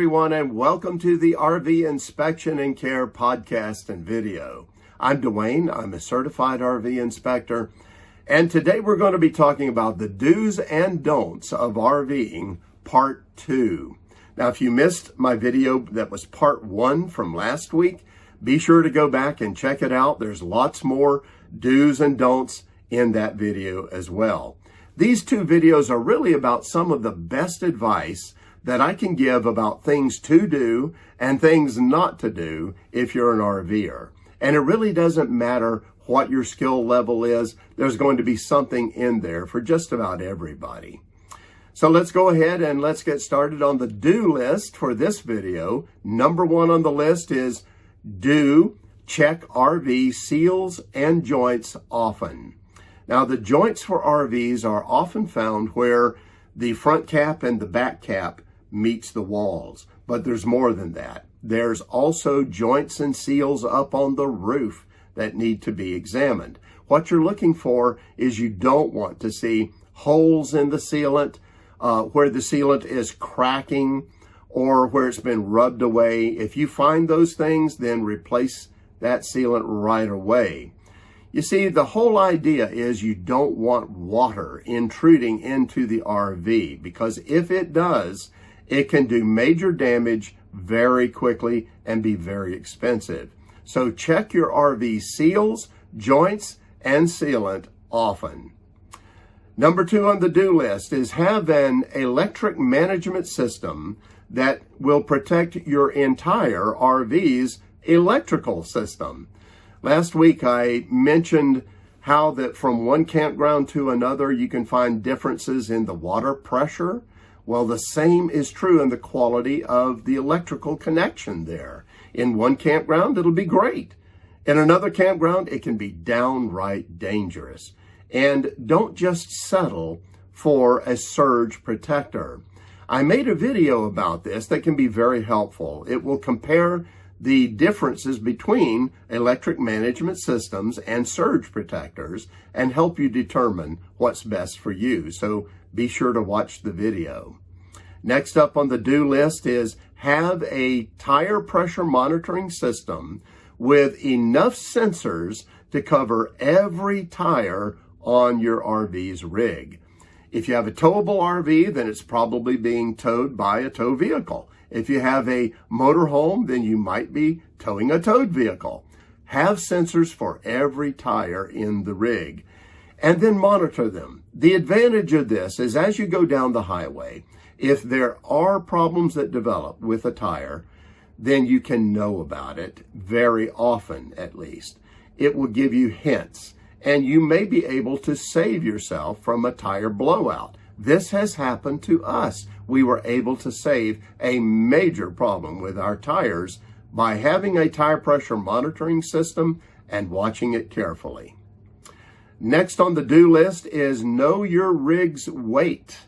everyone, and welcome to the RV Inspection and Care podcast and video. I'm Dwayne. I'm a certified RV inspector, and today we're going to be talking about the do's and don'ts of RVing, part 2. Now, if you missed my video that was part 1 from last week, be sure to go back and check it out. There's lots more do's and don'ts in that video as well. These two videos are really about some of the best advice that I can give about things to do and things not to do if you're an RVer. And it really doesn't matter what your skill level is. There's going to be something in there for just about everybody. So let's go ahead and let's get started on the do list for this video. Number 1 on the list is do check RV seals and joints often. Now, the joints for RVs are often found where the front cap and the back cap meets the walls, but there's more than that. There's also joints and seals up on the roof that need to be examined. What you're looking for is you don't want to see holes in the sealant, where the sealant is cracking or where it's been rubbed away. If you find those things, then replace that sealant right away. You see, the whole idea is you don't want water intruding into the RV, because if it does, it can do major damage very quickly and be very expensive. So check your RV seals, joints, and sealant often. Number 2 on the do list is have an electric management system that will protect your entire RV's electrical system. Last week I mentioned how that from one campground to another you can find differences in the water pressure. Well, the same is true in the quality of the electrical connection there. In one campground, it'll be great. In another campground, it can be downright dangerous. And don't just settle for a surge protector. I made a video about this that can be very helpful. It will compare the differences between electric management systems and surge protectors and help you determine what's best for you. So be sure to watch the video. Next up on the do list is have a tire pressure monitoring system with enough sensors to cover every tire on your RV's rig. If you have a towable RV, then it's probably being towed by a tow vehicle. If you have a motorhome, then you might be towing a towed vehicle. Have sensors for every tire in the rig, and then monitor them. The advantage of this is as you go down the highway, if there are problems that develop with a tire, then you can know about it very often, at least. It will give you hints, and you may be able to save yourself from a tire blowout. This has happened to us. We were able to save a major problem with our tires by having a tire pressure monitoring system and watching it carefully. Next on the do list is know your rig's weight.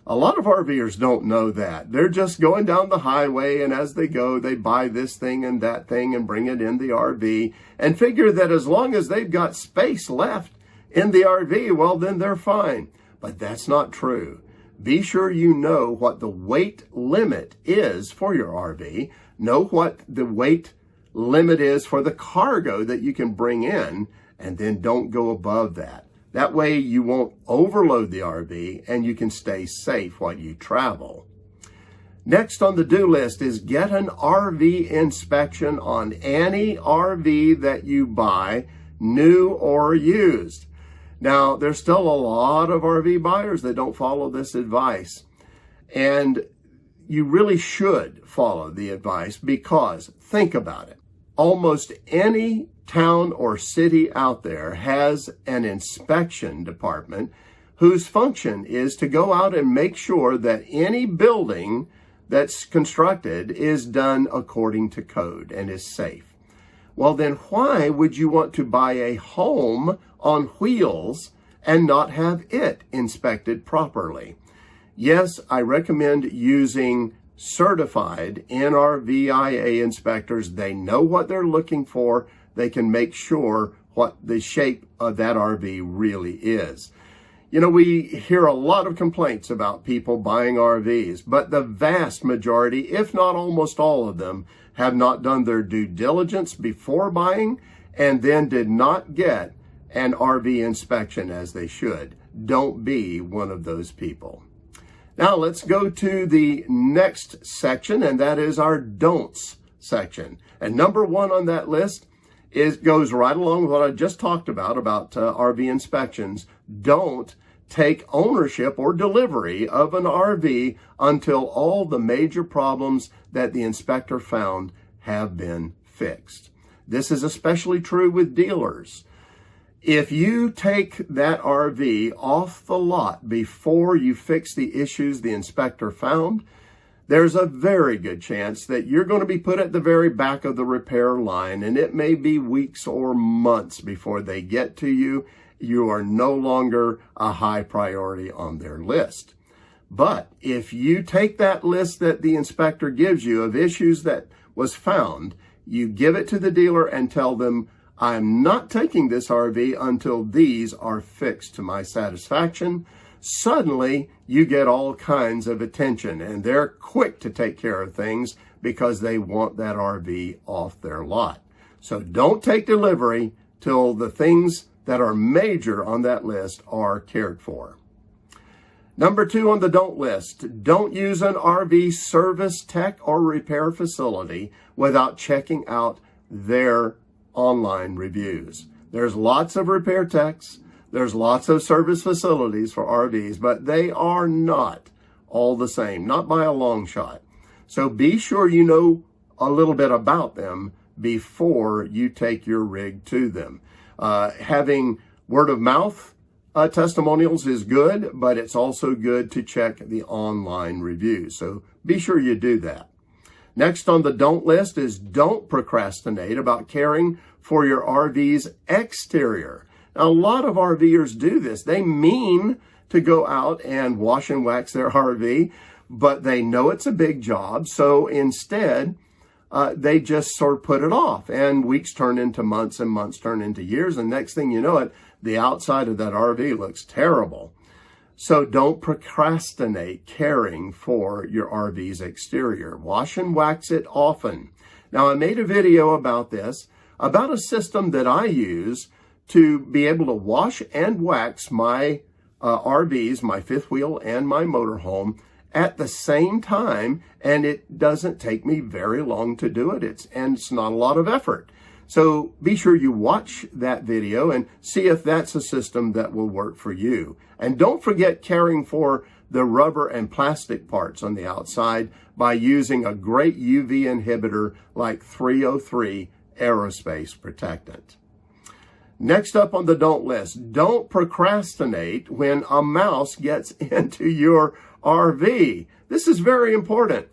A lot of RVers don't know that. They're just going down the highway, and as they go, they buy this thing and that thing and bring it in the RV and figure that as long as they've got space left in the RV, well, then they're fine. But that's not true. Be sure you know what the weight limit is for your RV. Know what the weight limit is for the cargo that you can bring in, and then don't go above that. That way you won't overload the RV and you can stay safe while you travel. Next on the do list is get an RV inspection on any RV that you buy, new or used. Now, there's still a lot of RV buyers that don't follow this advice. And you really should follow the advice, because think about it. Almost any town or city out there has an inspection department whose function is to go out and make sure that any building that's constructed is done according to code and is safe. Well, then why would you want to buy a home on wheels and not have it inspected properly? Yes, I recommend using certified NRVIA inspectors. They know what they're looking for. They can make sure what the shape of that RV really is. You know, we hear a lot of complaints about people buying RVs, but the vast majority, if not almost all of them, have not done their due diligence before buying and then did not get an RV inspection as they should. Don't be one of those people. Now let's go to the next section, and that is our don'ts section. And number one on that list goes right along with what I just talked about RV inspections. Don't take ownership or delivery of an RV until all the major problems that the inspector found have been fixed. This is especially true with dealers. If you take that RV off the lot before you fix the issues the inspector found, there's a very good chance that you're going to be put at the very back of the repair line, and it may be weeks or months before they get to you. You are no longer a high priority on their list. But if you take that list that the inspector gives you of issues that was found, you give it to the dealer and tell them, I'm not taking this RV until these are fixed to my satisfaction. Suddenly, you get all kinds of attention, and they're quick to take care of things because they want that RV off their lot. So don't take delivery till the things that are major on that list are cared for. Number two on the don't list, don't use an RV service tech or repair facility without checking out their online reviews. There's lots of repair techs, there's lots of service facilities for RVs, but they are not all the same, not by a long shot. So be sure you know a little bit about them before you take your rig to them. Having word of mouth testimonials is good, but it's also good to check the online reviews. So be sure you do that. Next on the don't list is don't procrastinate about caring for your RV's exterior. Now, a lot of RVers do this. They mean to go out and wash and wax their RV, but they know it's a big job. So instead, they just sort of put it off, and weeks turn into months and months turn into years. And next thing you know it, the outside of that RV looks terrible. So don't procrastinate caring for your RV's exterior. Wash and wax it often. Now, I made a video about this, about a system that I use to be able to wash and wax my RVs, my fifth wheel and my motorhome at the same time, and it doesn't take me very long to do it. It's not a lot of effort. So be sure you watch that video and see if that's a system that will work for you. And don't forget caring for the rubber and plastic parts on the outside by using a great UV inhibitor like 303 aerospace protectant. Next up on the don't list, don't procrastinate when a mouse gets into your RV. This is very important.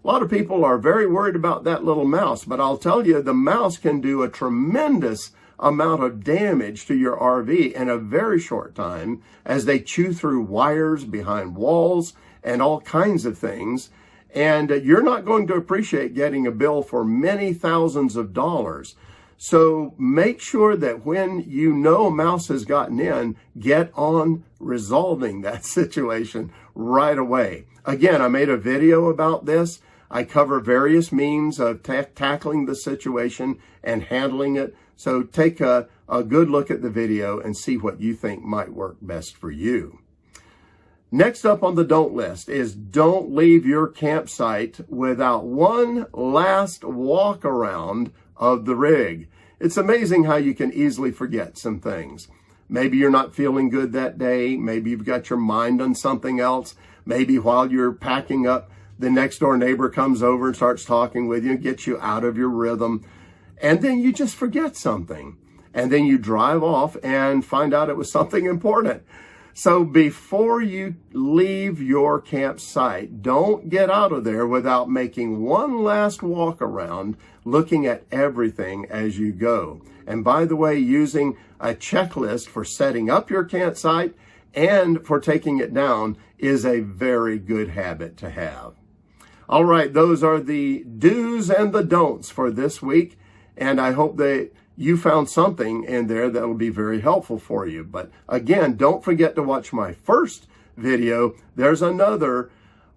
A lot of people are very worried about that little mouse, but I'll tell you, the mouse can do a tremendous amount of damage to your RV in a very short time as they chew through wires behind walls and all kinds of things. And you're not going to appreciate getting a bill for many thousands of dollars. So make sure that when you know a mouse has gotten in, get on resolving that situation right away. Again, I made a video about this. I cover various means of tackling the situation and handling it. So take a good look at the video and see what you think might work best for you. Next up on the don't list is don't leave your campsite without one last walk around of the rig. It's amazing how you can easily forget some things. Maybe you're not feeling good that day. Maybe you've got your mind on something else. Maybe while you're packing up, the next door neighbor comes over and starts talking with you and gets you out of your rhythm. And then you just forget something. And then you drive off and find out it was something important. So before you leave your campsite, don't get out of there without making one last walk around, looking at everything as you go. And by the way, using a checklist for setting up your campsite and for taking it down is a very good habit to have. All right, those are the do's and the don'ts for this week. And I hope that you found something in there that will be very helpful for you. But again, don't forget to watch my first video. There's another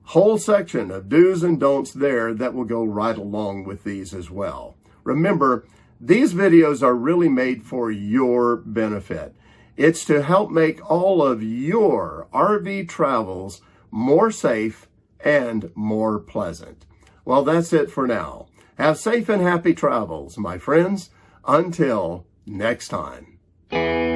whole section of do's and don'ts there that will go right along with these as well. Remember, these videos are really made for your benefit. It's to help make all of your RV travels more safe and more pleasant. Well, that's it for now. Have safe and happy travels, my friends. Until next time.